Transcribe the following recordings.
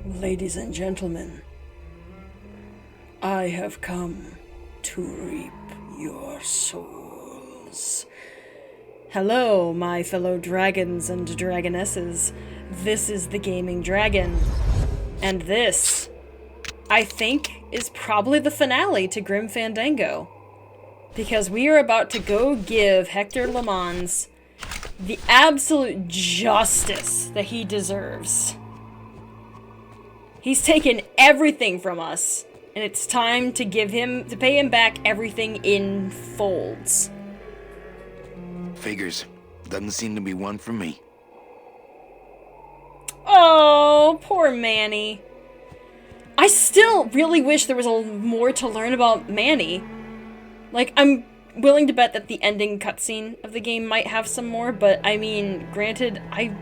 Ladies and gentlemen, I have come to reap your souls. Hello, my fellow dragons and dragonesses. This is the Gaming Dragon. And this, I think, is probably the finale to Grim Fandango. Because we are about to go give Hector LeMans the absolute justice that he deserves. He's taken everything from us, and it's time to pay him back everything in folds. Figures. Doesn't seem to be one for me. Oh, poor Manny. I still really wish there was more to learn about Manny. Like, I'm willing to bet that the ending cutscene of the game might have some more, but I mean, granted, I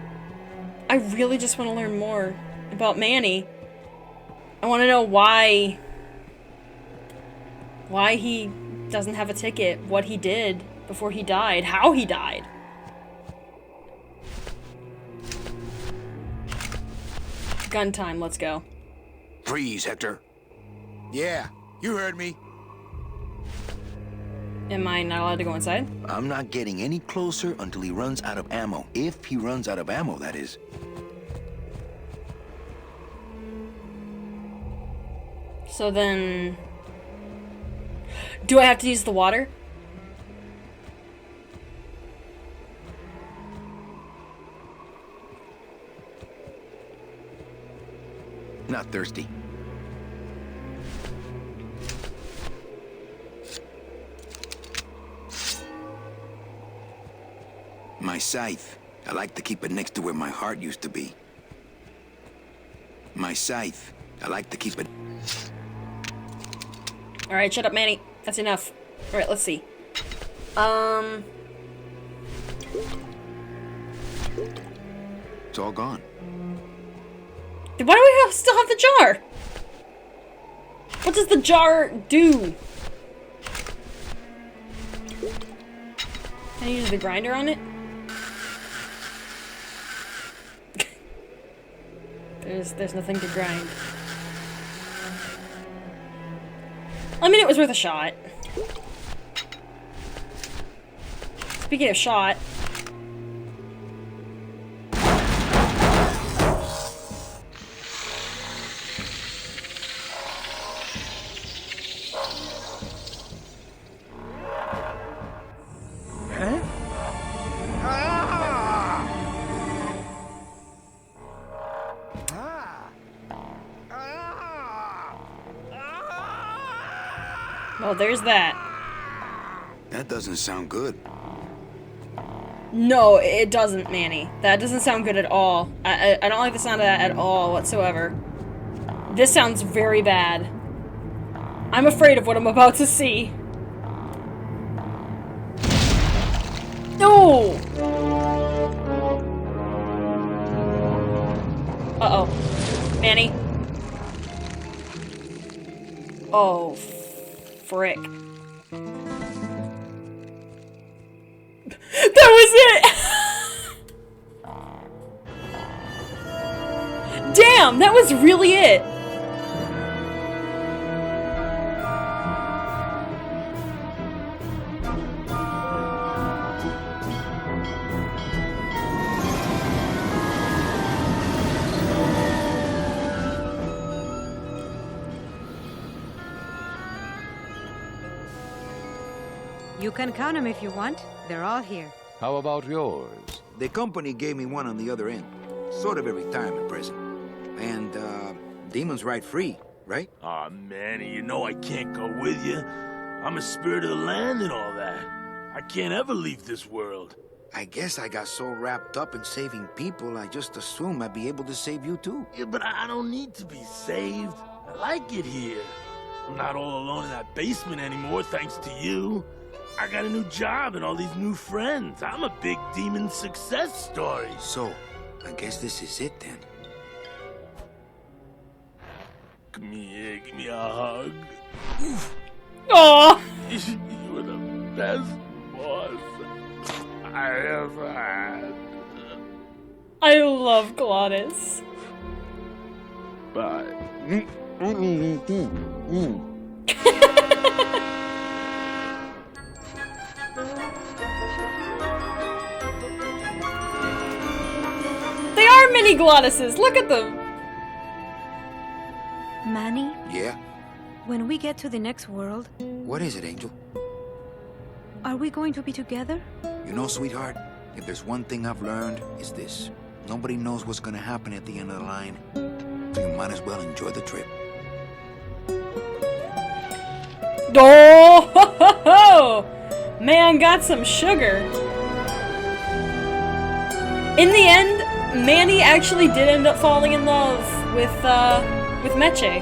really just want to learn more about Manny. I want to know why he doesn't have a ticket, what he did before he died, how he died. Gun time, let's go. Freeze, Hector. Yeah, you heard me. Am I not allowed to go inside? I'm not getting any closer until he runs out of ammo. If he runs out of ammo, that is. So then... do I have to use the water? Not thirsty. My scythe. I like to keep it next to where my heart used to be. My scythe. I like to keep it... Alright, shut up, Manny. That's enough. Alright, let's see. It's all gone. Then why do we still have the jar? What does the jar do? Can I use the grinder on it? There's nothing to grind. I mean, it was worth a shot. Speaking of shot... Well, there's that. That doesn't sound good. No, it doesn't, Manny. That doesn't sound good at all. I don't like the sound of that at all whatsoever. This sounds very bad. I'm afraid of what I'm about to see. No! Uh-oh. Manny? Oh, frick. That was it! Damn, that was really it! You can count them if you want. They're all here. How about yours? The company gave me one on the other end. Sort of a retirement present. And, demons ride free, right? Aw, Manny, you know I can't go with you. I'm a spirit of the land and all that. I can't ever leave this world. I guess I got so wrapped up in saving people, I just assumed I'd be able to save you too. Yeah, but I don't need to be saved. I like it here. I'm not all alone in that basement anymore, thanks to you. I got a new job and all these new friends. I'm a big demon success story. So, I guess this is it then. Come here, give me a hug. Aww! You were the best boss I ever had. I love Glottis. Bye. They are mini glottises. Look at them. Manny, Yeah? when we get to the next world, What is it, Angel? are we going to be together? You know, sweetheart, if there's one thing I've learned, it's this. Nobody knows what's gonna happen at the end of the line. So you might as well enjoy the trip. Oh, ho, ho, ho. Man got some sugar. In the end, Manny actually did end up falling in love with Meche.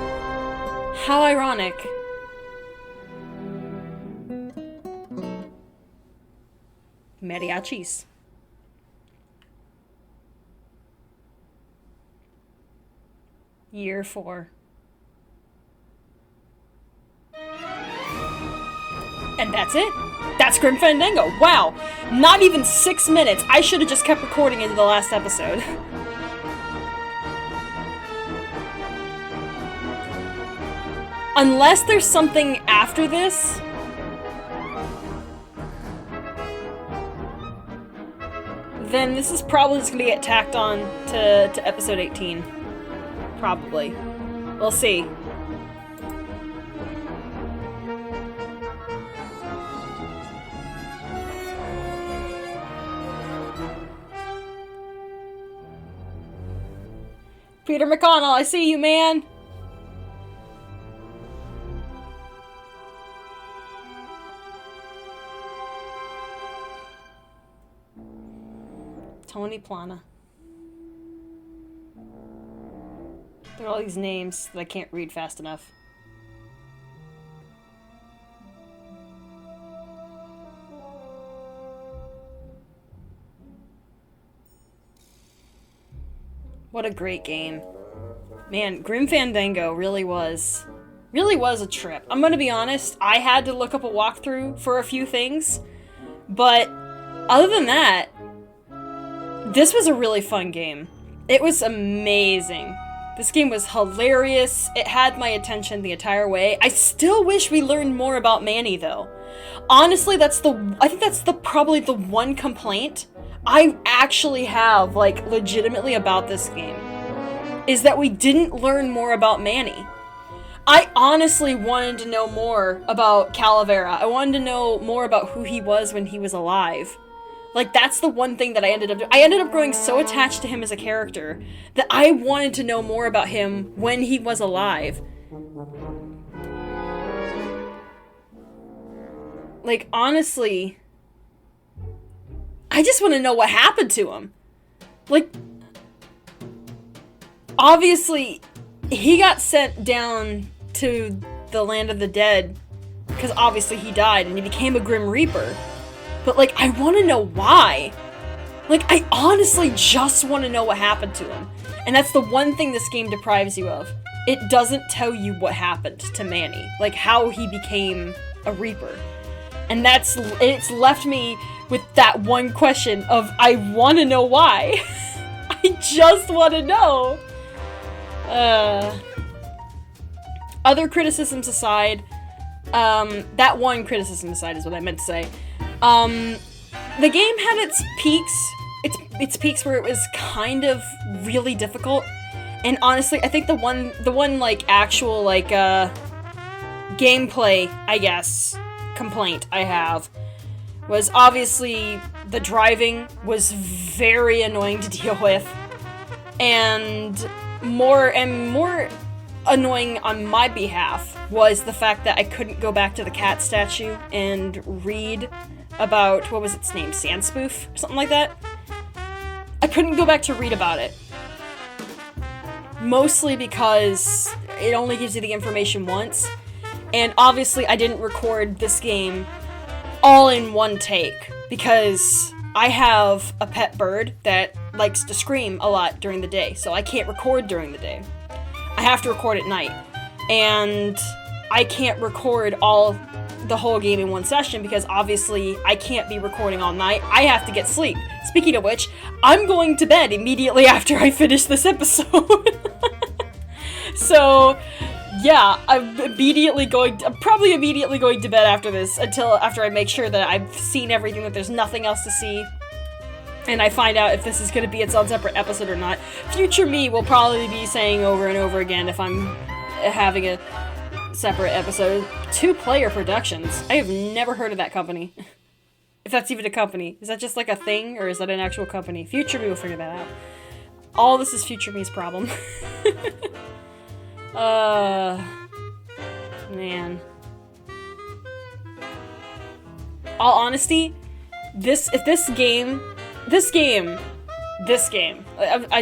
How ironic. Mariachis. Year 4. And that's it. That's Grim Fandango. Wow. Not even 6 minutes. I should have just kept recording into the last episode. Unless there's something after this. Then this is probably just gonna get tacked on to episode 18. Probably. We'll see. Peter McConnell, I see you, man! Tony Plana. There are all these names that I can't read fast enough. What a great game. Man, Grim Fandango really was a trip. I'm gonna be honest, I had to look up a walkthrough for a few things, but other than that, this was a really fun game. It was amazing. This game was hilarious. It had my attention the entire way. I still wish we learned more about Manny, though. Honestly, I think that's probably the one complaint I actually have, like, legitimately about this game, is that we didn't learn more about Manny. I honestly wanted to know more about Calavera. I wanted to know more about who he was when he was alive. Like, that's the one thing that I ended up doing. I ended up growing so attached to him as a character that I wanted to know more about him when he was alive. Like, honestly, I just want to know what happened to him. Like, obviously, he got sent down to the land of the dead because obviously he died and he became a Grim Reaper. But, like, I want to know why. Like, I honestly just want to know what happened to him. And that's the one thing this game deprives you of. It doesn't tell you what happened to Manny. Like, how he became a Reaper. And it's left me with that one question of, I want to know why. I just want to know. Other criticisms aside, that one criticism aside is what I meant to say. The game had its peaks. Its peaks where it was kind of really difficult. And honestly, I think the one like actual like gameplay, I guess, complaint I have was obviously the driving was very annoying to deal with. And more annoying on my behalf was the fact that I couldn't go back to the cat statue and read about, what was its name, Sandspoof? Or something like that? I couldn't go back to read about it. Mostly because it only gives you the information once, and obviously I didn't record this game all in one take, because I have a pet bird that likes to scream a lot during the day, so I can't record during the day. I have to record at night, and I can't record the whole game in one session because obviously I can't be recording all night. I have to get sleep. Speaking of which, I'm going to bed immediately after I finish this episode. So, yeah, I'm probably immediately going to bed after this, after I make sure that I've seen everything, that there's nothing else to see, and I find out if this is going to be its own separate episode or not. Future me will probably be saying over and over again if I'm having a separate episode. 2Player Productions. I have never heard of that company. If that's even a company. Is that just like a thing, or is that an actual company? Future me will figure that out. All this is future me's problem. Man. All honesty, this game, I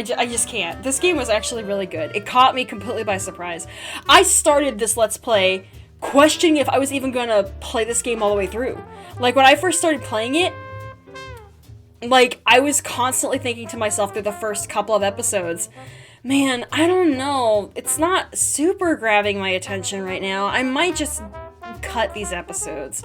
just can't. This game was actually really good. It caught me completely by surprise. I started this Let's Play questioning if I was even gonna play this game all the way through. Like, when I first started playing it, like, I was constantly thinking to myself through the first couple of episodes, man, I don't know, it's not super grabbing my attention right now. I might just cut these episodes.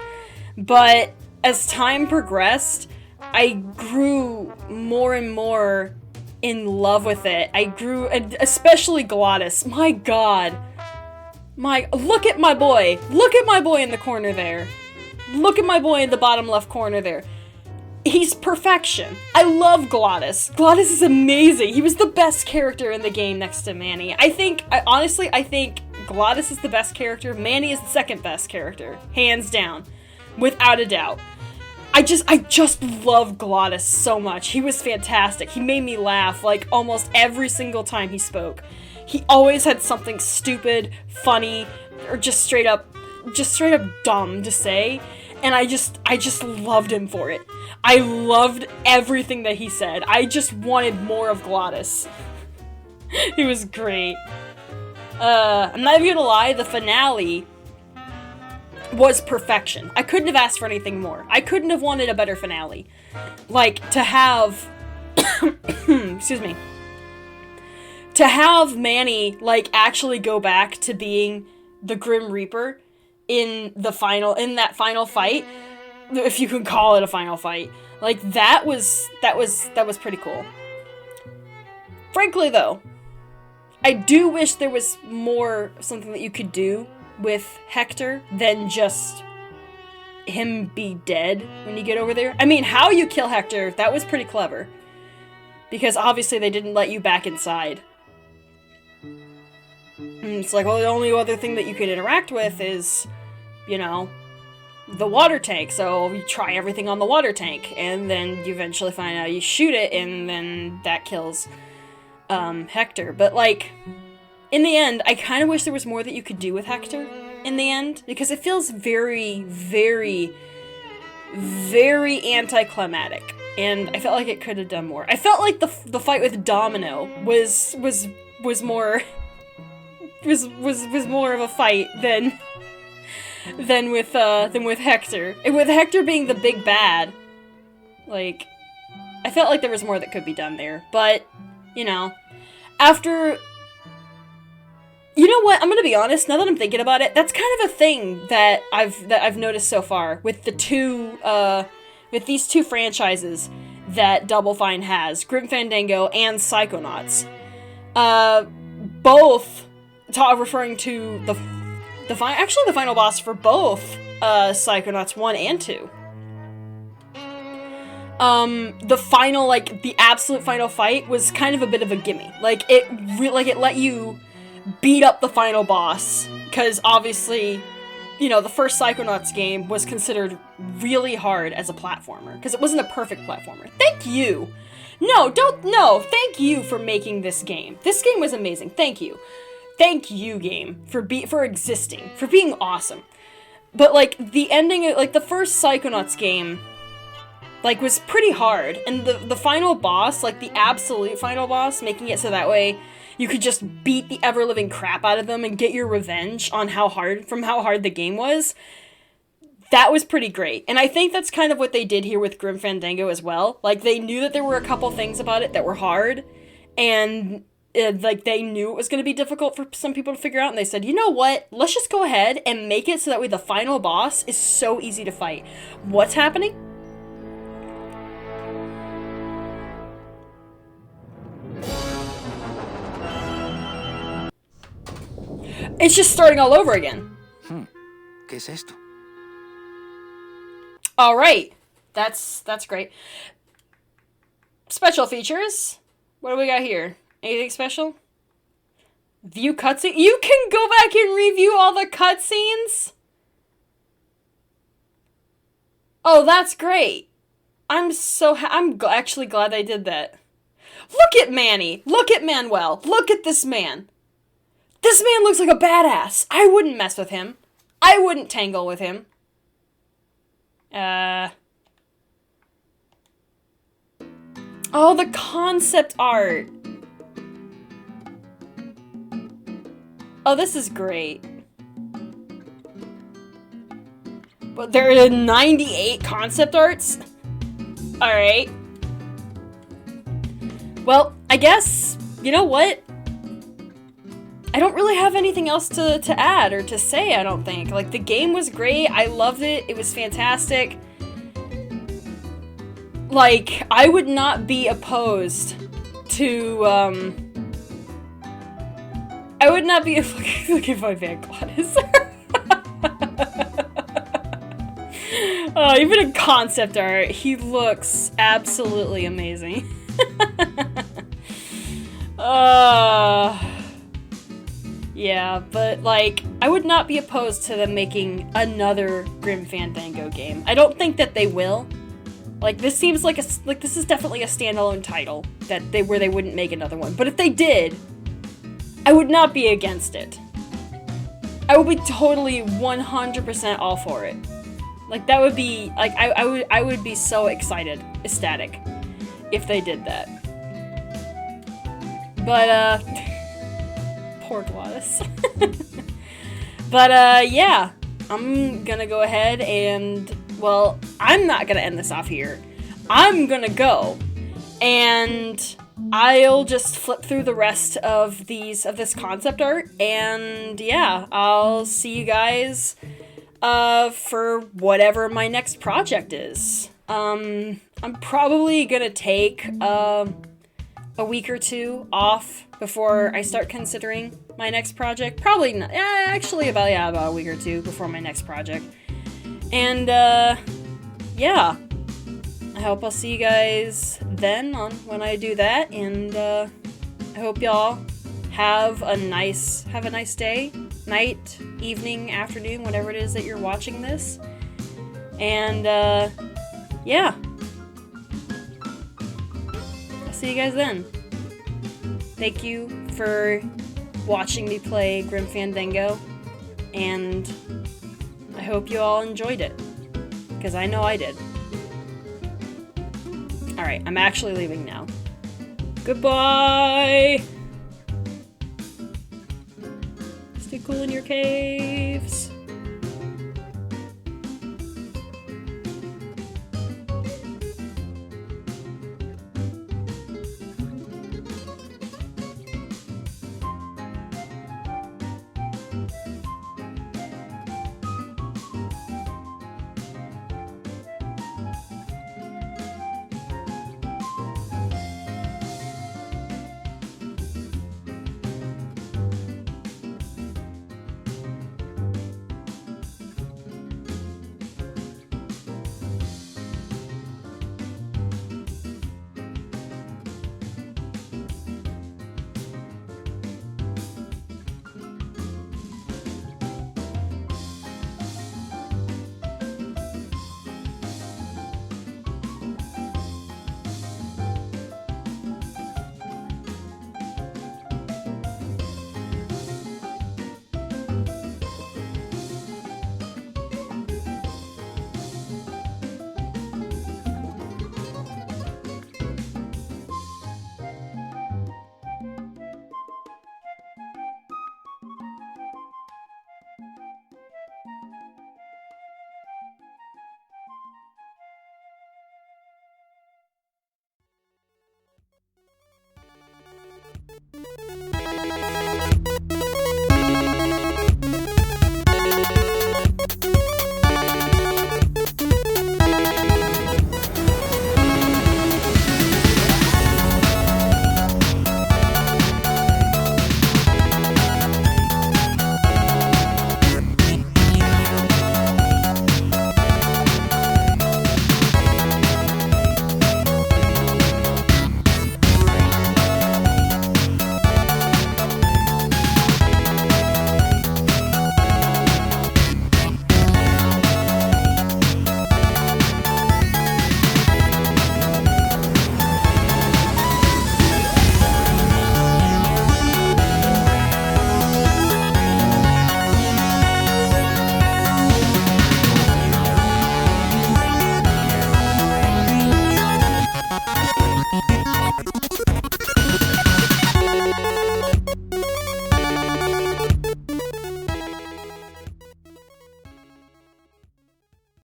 But as time progressed, I grew more and more in love with it. I grew, especially Glottis. My god. Look at my boy. Look at my boy in the corner there. Look at my boy in the bottom left corner there. He's perfection. I love Glottis. Glottis is amazing. He was the best character in the game next to Manny. Honestly, I think Glottis is the best character. Manny is the second best character. Hands down. Without a doubt. I just love Glottis so much. He was fantastic. He made me laugh, like, almost every single time he spoke. He always had something stupid, funny, or just straight up dumb to say. And I just loved him for it. I loved everything that he said. I just wanted more of Glottis. He was great. I'm not even gonna lie, the finale was perfection. I couldn't have asked for anything more. I couldn't have wanted a better finale. Like, to have... excuse me. To have Manny, like, actually go back to being the Grim Reaper in that final fight, if you can call it a final fight, like, that was pretty cool. Frankly, though, I do wish there was something that you could do with Hector than just him be dead when you get over there. I mean, how you kill Hector, that was pretty clever. Because obviously they didn't let you back inside. And it's like, well, the only other thing that you can interact with is, you know, the water tank. So you try everything on the water tank, and then you eventually find out you shoot it, and then that kills Hector. But, like, in the end, I kind of wish there was more that you could do with Hector in the end, because it feels very, very, very anticlimactic, and I felt like it could have done more. I felt like the fight with Domino was more more of a fight than with Hector. And with Hector being the big bad, like, I felt like there was more that could be done there. But, you know, you know what? I'm gonna be honest. Now that I'm thinking about it, that's kind of a thing that I've noticed so far with these two franchises that Double Fine has, Grim Fandango and Psychonauts. Both referring to the final boss for both Psychonauts 1 and 2. The final, like, the absolute final fight was kind of a bit of a gimme. Like, it let you beat up the final boss, because obviously, you know, the first Psychonauts game was considered really hard as a platformer, because it wasn't a perfect platformer. Thank you! Thank you for making this game. This game was amazing. Thank you. Thank you, game, for existing, for being awesome. But, like, the ending, like, the first Psychonauts game, like, was pretty hard, and the final boss, like, the absolute final boss, making it so that way you could just beat the ever-living crap out of them and get your revenge on how hard the game was, that was pretty great. And I think that's kind of what they did here with Grim Fandango as well. Like, they knew that there were a couple things about it that were hard, and like, they knew it was going to be difficult for some people to figure out, and they said, you know what, let's just go ahead and make it so that way the final boss is so easy to fight. What's happening? It's just starting all over again. ¿Qué es esto? All right. That's great. Special features. What do we got here? Anything special? View cutscene. You can go back and review all the cutscenes? Oh, that's great. I'm actually glad they did that. Look at Manny. Look at Manuel. Look at this man. This man looks like a badass. I wouldn't mess with him. I wouldn't tangle with him. Oh, the concept art. Oh, this is great. But there are 98 concept arts? Alright. Well, I guess, you know what? I don't really have anything else to add or to say, I don't think. Like, the game was great. I loved it. It was fantastic. Like, I would not be opposed to, I would not be... Look at my Van Glottis. Oh, even in concept art, he looks absolutely amazing. Yeah, but, like, I would not be opposed to them making another Grim Fandango game. I don't think that they will. Like, this seems like this is definitely a standalone title where they wouldn't make another one. But if they did, I would not be against it. I would be totally 100% all for it. Like, that would be, like, I would be so ecstatic, if they did that. But, poor Glottis. But, yeah, I'm gonna go ahead and, well, I'm not gonna end this off here. I'm gonna go, and I'll just flip through the rest of this concept art, and yeah, I'll see you guys for whatever my next project is. I'm probably gonna take a week or two off before I start considering my next project. Probably not, actually about a week or two before my next project. And yeah, I hope I'll see you guys then when I do that, and I hope y'all have a nice day, night, evening, afternoon, whatever it is that you're watching this. And yeah, I'll see you guys then. Thank you for watching me play Grim Fandango, and I hope you all enjoyed it, because I know I did. Alright, I'm actually leaving now. Goodbye! Stay cool in your caves.